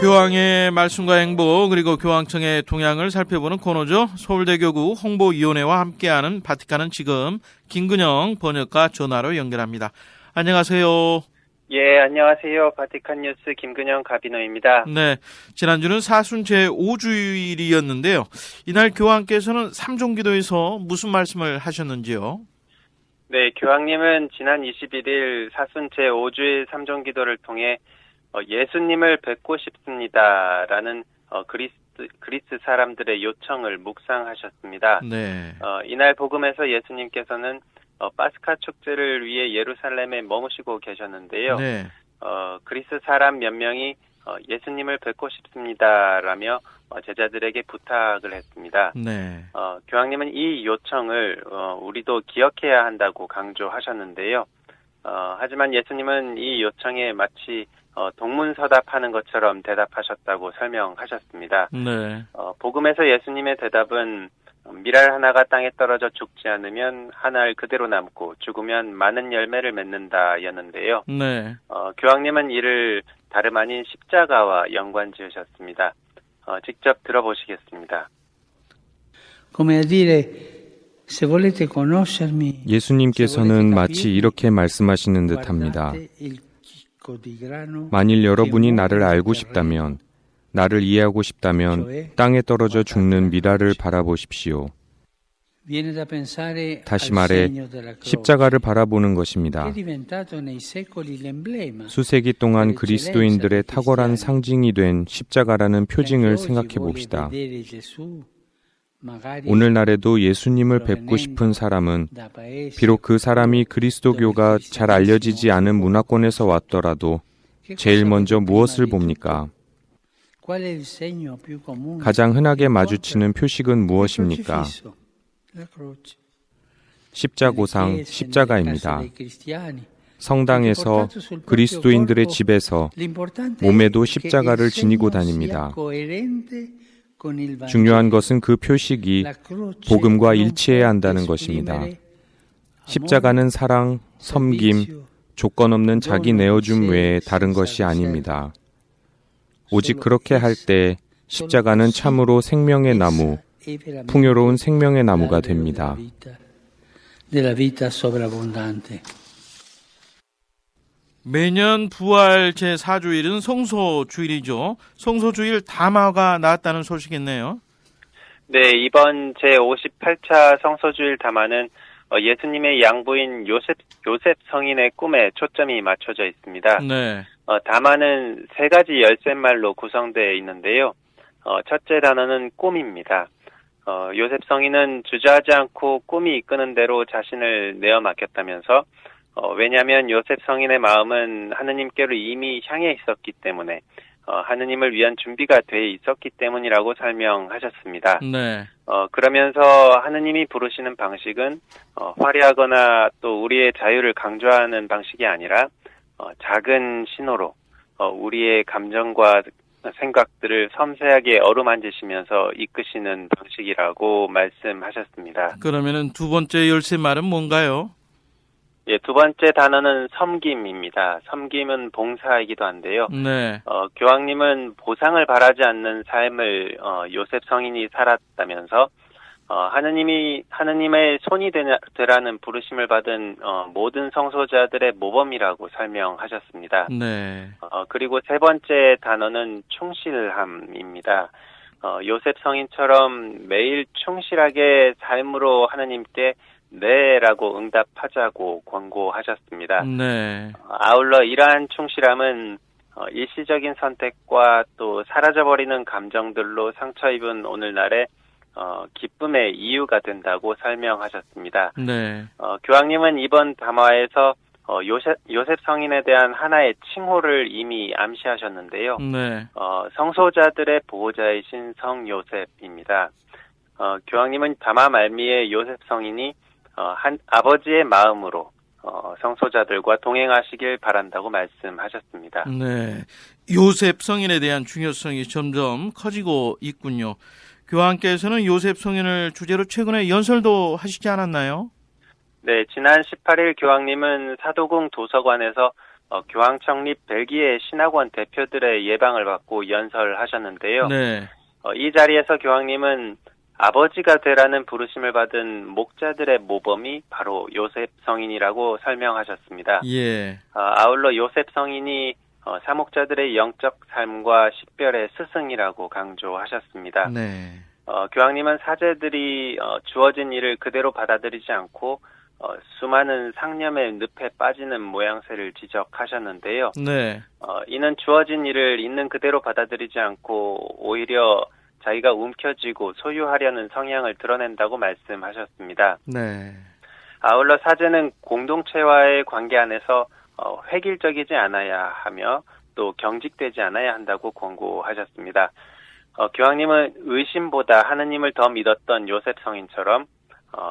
교황의 말씀과 행보 그리고 교황청의 동향을 살펴보는 코너죠. 서울대교구 홍보위원회와 함께하는 바티칸은 지금 김근영 번역가 전화로 연결합니다. 안녕하세요. 예, 안녕하세요. 바티칸 뉴스 김근영 가비노입니다. 네, 지난주는 사순 제5주일이었는데요. 이날 교황께서는 삼종기도에서 무슨 말씀을 하셨는지요? 네, 교황님은 지난 21일 사순 제5주일 삼종기도를 통해 예수님을 뵙고 싶습니다라는 그리스 사람들의 요청을 묵상하셨습니다. 네. 이날 복음에서 예수님께서는 파스카 축제를 위해 예루살렘에 머무시고 계셨는데요. 네. 그리스 사람 몇 명이 예수님을 뵙고 싶습니다라며 제자들에게 부탁을 했습니다. 네. 교황님은 이 요청을 우리도 기억해야 한다고 강조하셨는데요. 하지만 예수님은 이 요청에 마치 동문서답하는 것처럼 대답하셨다고 설명하셨습니다. 네. 복음에서 예수님의 대답은 밀알 하나가 땅에 떨어져 죽지 않으면 한 알 그대로 남고 죽으면 많은 열매를 맺는다였는데요. 네. 교황님은 이를 다름 아닌 십자가와 연관지으셨습니다. 직접 들어보시겠습니다. 예수님께서는 마치 이렇게 말씀하시는 듯합니다. 만일 여러분이 나를 알고 싶다면, 나를 이해하고 싶다면 땅에 떨어져 죽는 미랄을 바라보십시오. 다시 말해 십자가를 바라보는 것입니다. 수세기 동안 그리스도인들의 탁월한 상징이 된 십자가라는 표징을 생각해 봅시다. 오늘날에도 예수님을 뵙고 싶은 사람은 비록 그 사람이 그리스도교가 잘 알려지지 않은 문화권에서 왔더라도 제일 먼저 무엇을 봅니까? 가장 흔하게 마주치는 표식은 무엇입니까? 십자고상 십자가입니다. 성당에서, 그리스도인들의 집에서 몸에도 십자가를 지니고 다닙니다. 중요한 것은 그 표식이 복음과 일치해야 한다는 것입니다. 십자가는 사랑, 섬김, 조건 없는 자기 내어줌 외에 다른 것이 아닙니다. 오직 그렇게 할 때 십자가는 참으로 생명의 나무, 풍요로운 생명의 나무가 됩니다. 매년 부활 제4주일은 성소주일이죠. 성소주일 담화가 나왔다는 소식이네요. 네, 이번 제58차 성소주일 담화는 예수님의 양부인 요셉 성인의 꿈에 초점이 맞춰져 있습니다. 네. 담화는 세 가지 열쇠말로 구성되어 있는데요. 첫째 단어는 꿈입니다. 요셉 성인은 주저하지 않고 꿈이 이끄는 대로 자신을 내어 맡겼다면서 왜냐하면 요셉 성인의 마음은 하느님께로 이미 향해 있었기 때문에 하느님을 위한 준비가 돼 있었기 때문이라고 설명하셨습니다. 네. 그러면서 하느님이 부르시는 방식은 화려하거나 또 우리의 자유를 강조하는 방식이 아니라 작은 신호로 우리의 감정과 생각들을 섬세하게 어루만지시면서 이끄시는 방식이라고 말씀하셨습니다. 그러면은 두 번째 열쇠 말은 뭔가요? 예, 두 번째 단어는 섬김입니다. 섬김은 봉사이기도 한데요. 네. 교황님은 보상을 바라지 않는 삶을 요셉 성인이 살았다면서 하느님의 손이 되라는 부르심을 받은 모든 성소자들의 모범이라고 설명하셨습니다. 네. 그리고 세 번째 단어는 충실함입니다. 요셉 성인처럼 매일 충실하게 삶으로 하느님께 네라고 응답하자고 권고하셨습니다. 네. 아울러 이러한 충실함은 일시적인 선택과 또 사라져버리는 감정들로 상처 입은 오늘날의 기쁨의 이유가 된다고 설명하셨습니다. 네. 교황님은 이번 담화에서 요셉 성인에 대한 하나의 칭호를 이미 암시하셨는데요. 네. 성소자들의 보호자이신 성 요셉입니다. 교황님은 담화 말미에 요셉 성인이 한 아버지의 마음으로 성소자들과 동행하시길 바란다고 말씀하셨습니다. 네. 요셉 성인에 대한 중요성이 점점 커지고 있군요. 교황께서는 요셉 성인을 주제로 최근에 연설도 하시지 않았나요? 네, 지난 18일 교황님은 사도궁 도서관에서 교황 창립 벨기에 신학원 대표들의 예방을 받고 연설하셨는데요. 네. 이 자리에서 교황님은 아버지가 되라는 부르심을 받은 목자들의 모범이 바로 요셉 성인이라고 설명하셨습니다. 예. 아울러 요셉 성인이 사목자들의 영적 삶과 식별의 스승이라고 강조하셨습니다. 네. 교황님은 사제들이 주어진 일을 그대로 받아들이지 않고 수많은 상념의 늪에 빠지는 모양새를 지적하셨는데요. 네. 이는 주어진 일을 있는 그대로 받아들이지 않고 오히려 자기가 움켜쥐고 소유하려는 성향을 드러낸다고 말씀하셨습니다. 네. 아울러 사제는 공동체와의 관계 안에서 획일적이지 않아야 하며 또 경직되지 않아야 한다고 권고하셨습니다. 교황님은 의심보다 하느님을 더 믿었던 요셉 성인처럼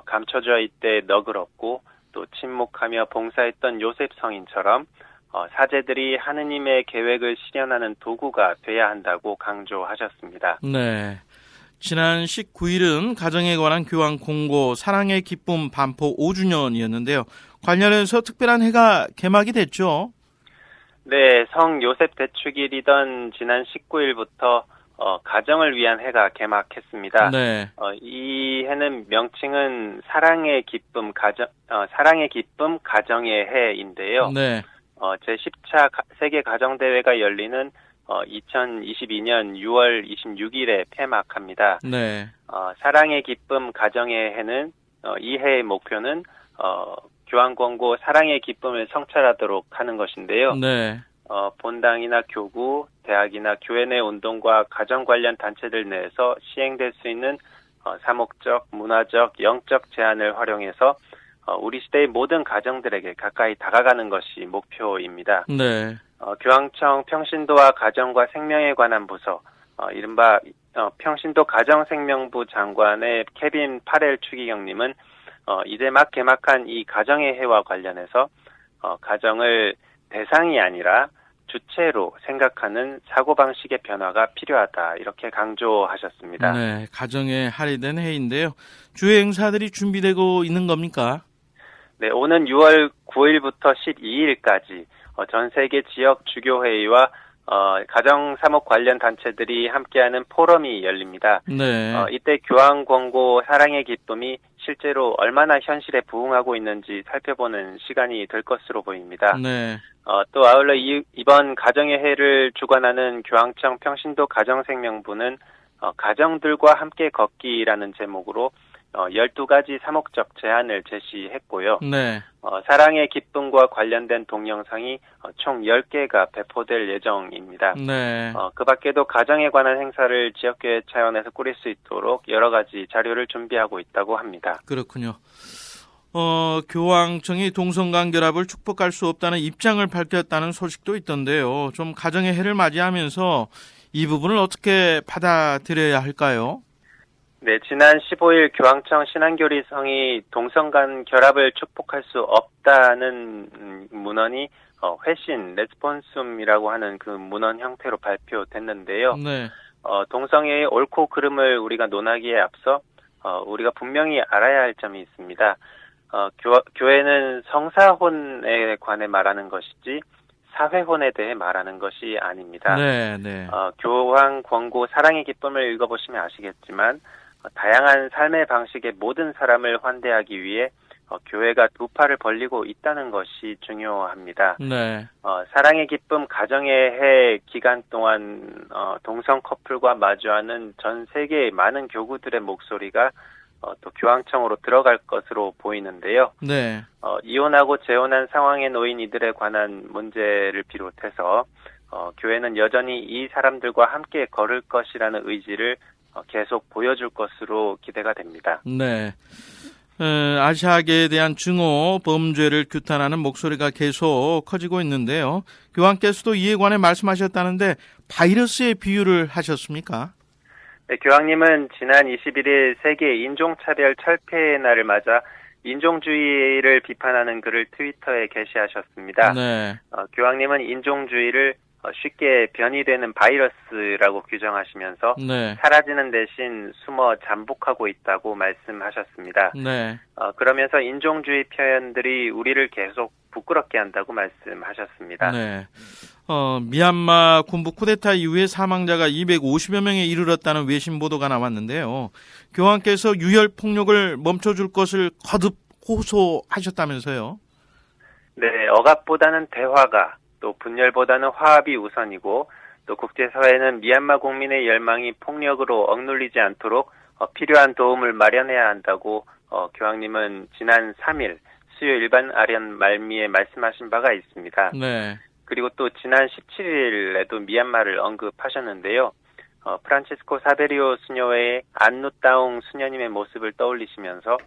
감춰져 있되 너그럽고 또 침묵하며 봉사했던 요셉 성인처럼 사제들이 하느님의 계획을 실현하는 도구가 돼야 한다고 강조하셨습니다. 네. 지난 19일은 가정에 관한 교황 공고 사랑의 기쁨 반포 5주년이었는데요. 관련해서 특별한 해가 개막이 됐죠. 네, 성 요셉 대축일이던 지난 19일부터 가정을 위한 해가 개막했습니다. 네. 이 해는 명칭은 사랑의 기쁨 가정의 해인데요. 네. 제10차 세계 가정대회가 열리는 2022년 6월 26일에 폐막합니다. 네. 사랑의 기쁨 가정의 해는 이 해의 목표는 교황 권고 사랑의 기쁨을 성찰하도록 하는 것인데요. 네. 본당이나 교구, 대학이나 교회 내 운동과 가정 관련 단체들 내에서 시행될 수 있는 사목적, 문화적, 영적 제안을 활용해서 우리 시대의 모든 가정들에게 가까이 다가가는 것이 목표입니다. 네. 교황청 평신도와 가정과 생명에 관한 부서, 이른바 평신도 가정생명부 장관의 케빈 파렐 추기경님은 이제 막 개막한 이 가정의 해와 관련해서 가정을 대상이 아니라 주체로 생각하는 사고방식의 변화가 필요하다 이렇게 강조하셨습니다. 네, 가정에 할애된 해인데요. 주요 행사들이 준비되고 있는 겁니까? 네, 오는 6월 9일부터 12일까지 전 세계 지역 주교회의와 가정 사목 관련 단체들이 함께하는 포럼이 열립니다. 네. 이때 교황 권고 사랑의 기쁨이 실제로 얼마나 현실에 부응하고 있는지 살펴보는 시간이 될 것으로 보입니다. 네. 또 아울러 이번 가정의 해를 주관하는 교황청 평신도 가정생명부는 가정들과 함께 걷기라는 제목으로 12가지 사목적 제안을 제시했고요. 네. 사랑의 기쁨과 관련된 동영상이 총 10개가 배포될 예정입니다. 네. 그 밖에도 가정에 관한 행사를 지역교회 차원에서 꾸릴 수 있도록 여러 가지 자료를 준비하고 있다고 합니다. 그렇군요. 교황청이 동성간 결합을 축복할 수 없다는 입장을 밝혔다는 소식도 있던데요. 좀 가정의 해를 맞이하면서 이 부분을 어떻게 받아들여야 할까요? 네, 지난 15일 교황청 신앙교리성이 동성간 결합을 축복할 수 없다는 문헌이 회신, 레스폰숨이라고 하는 그 문헌 형태로 발표됐는데요. 네. 동성애의 옳고 그름을 우리가 논하기에 앞서 우리가 분명히 알아야 할 점이 있습니다. 교회는 성사혼에 관해 말하는 것이지 사회혼에 대해 말하는 것이 아닙니다. 네, 네. 교황 권고 사랑의 기쁨을 읽어보시면 아시겠지만 다양한 삶의 방식의 모든 사람을 환대하기 위해 교회가 두 팔을 벌리고 있다는 것이 중요합니다. 네. 사랑의 기쁨 가정의 해 기간 동안 동성 커플과 마주하는 전 세계의 많은 교구들의 목소리가 또 교황청으로 들어갈 것으로 보이는데요. 네. 이혼하고 재혼한 상황에 놓인 이들에 관한 문제를 비롯해서 교회는 여전히 이 사람들과 함께 걸을 것이라는 의지를 계속 보여줄 것으로 기대가 됩니다. 네. 아시아계에 대한 증오, 범죄를 규탄하는 목소리가 계속 커지고 있는데요. 교황께서도 이에 관해 말씀하셨다는데 바이러스의 비유를 하셨습니까? 네, 교황님은 지난 21일 세계 인종차별 철폐의 날을 맞아 인종주의를 비판하는 글을 트위터에 게시하셨습니다. 네. 교황님은 인종주의를 쉽게 변이되는 바이러스라고 규정하시면서 네. 사라지는 대신 숨어 잠복하고 있다고 말씀하셨습니다. 네. 그러면서 인종주의 표현들이 우리를 계속 부끄럽게 한다고 말씀하셨습니다. 네. 미얀마 군부 쿠데타 이후에 사망자가 250여 명에 이르렀다는 외신 보도가 나왔는데요. 교황께서 유혈 폭력을 멈춰줄 것을 거듭 호소하셨다면서요? 네, 억압보다는 대화가, 또 분열보다는 화합이 우선이고, 또 국제사회는 미얀마 국민의 열망이 폭력으로 억눌리지 않도록 필요한 도움을 마련해야 한다고 교황님은 지난 3일 수요 일반 아련 말미에 말씀하신 바가 있습니다. 네. 그리고 또 지난 17일에도 미얀마를 언급하셨는데요. 프란치스코 사베리오 수녀의 안누따웅 수녀님의 모습을 떠올리시면서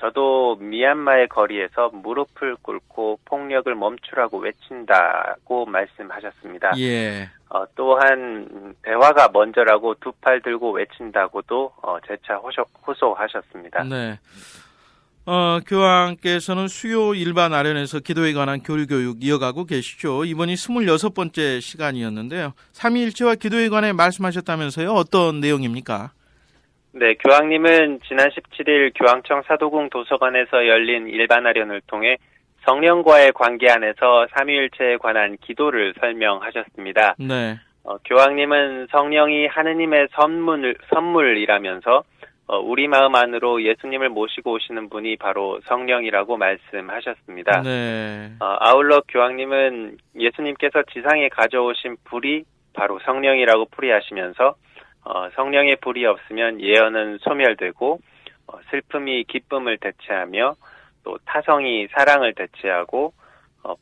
저도 미얀마의 거리에서 무릎을 꿇고 폭력을 멈추라고 외친다고 말씀하셨습니다. 예. 또한 대화가 먼저라고 두 팔 들고 외친다고도 재차 호소하셨습니다. 네. 교황께서는 수요 일반 아련에서 기도에 관한 교류교육 이어가고 계시죠. 이번이 26번째 시간이었는데요. 삼위일체와 기도에 관해 말씀하셨다면서요. 어떤 내용입니까? 네, 교황님은 지난 17일 교황청 사도궁 도서관에서 열린 일반 아련을 통해 성령과의 관계 안에서 삼위일체에 관한 기도를 설명하셨습니다. 네. 교황님은 성령이 하느님의 선물이라면서 우리 마음 안으로 예수님을 모시고 오시는 분이 바로 성령이라고 말씀하셨습니다. 네. 아울러 교황님은 예수님께서 지상에 가져오신 불이 바로 성령이라고 풀이하시면서 성령의 불이 없으면 예언은 소멸되고 슬픔이 기쁨을 대체하며 또 타성이 사랑을 대체하고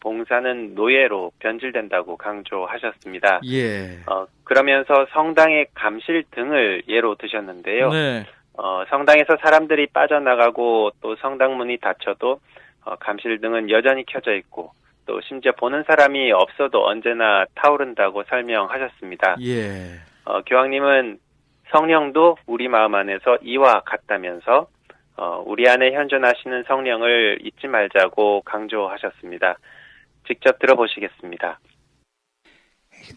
봉사는 노예로 변질된다고 강조하셨습니다. 예. 그러면서 성당의 감실 등을 예로 드셨는데요. 네. 성당에서 사람들이 빠져나가고 또 성당문이 닫혀도 감실 등은 여전히 켜져 있고 또 심지어 보는 사람이 없어도 언제나 타오른다고 설명하셨습니다. 예. 교황님은 성령도 우리 마음 안에서 이와 같다면서 우리 안에 현존하시는 성령을 잊지 말자고 강조하셨습니다. 직접 들어보시겠습니다.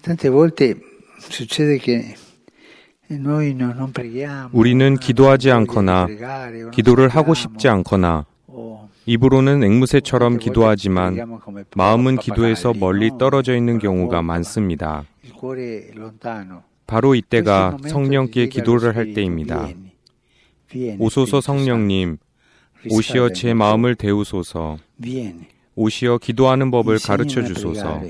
Tante volte succede che 우리는 기도하지 않거나 기도를 하고 싶지 않거나 입으로는 앵무새처럼 기도하지만 마음은 기도에서 멀리 떨어져 있는 경우가 많습니다. 바로 이때가 성령께 기도를 할 때입니다. 오소서 성령님, 오시어 제 마음을 데우소서. 오시어 기도하는 법을 가르쳐 주소서.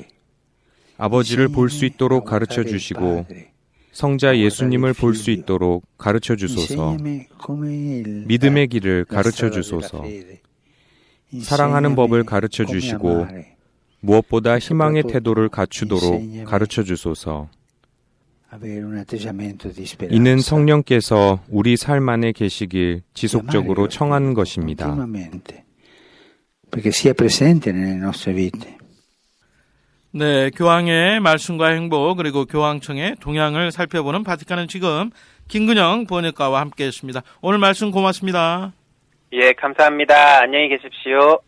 아버지를 볼 수 있도록 가르쳐 주시고 성자 예수님을 볼 수 있도록 가르쳐 주소서. 믿음의 길을 가르쳐 주소서. 사랑하는 법을 가르쳐 주시고 무엇보다 희망의 태도를 갖추도록 가르쳐 주소서. 이는 성령께서 우리 삶 안에 계시길 지속적으로 청하는 것입니다. 네, 교황의 말씀과 행보 그리고 교황청의 동향을 살펴보는 바티칸은 지금 김근영 번역가와 함께했습니다. 오늘 말씀 고맙습니다. 예, 감사합니다. 안녕히 계십시오.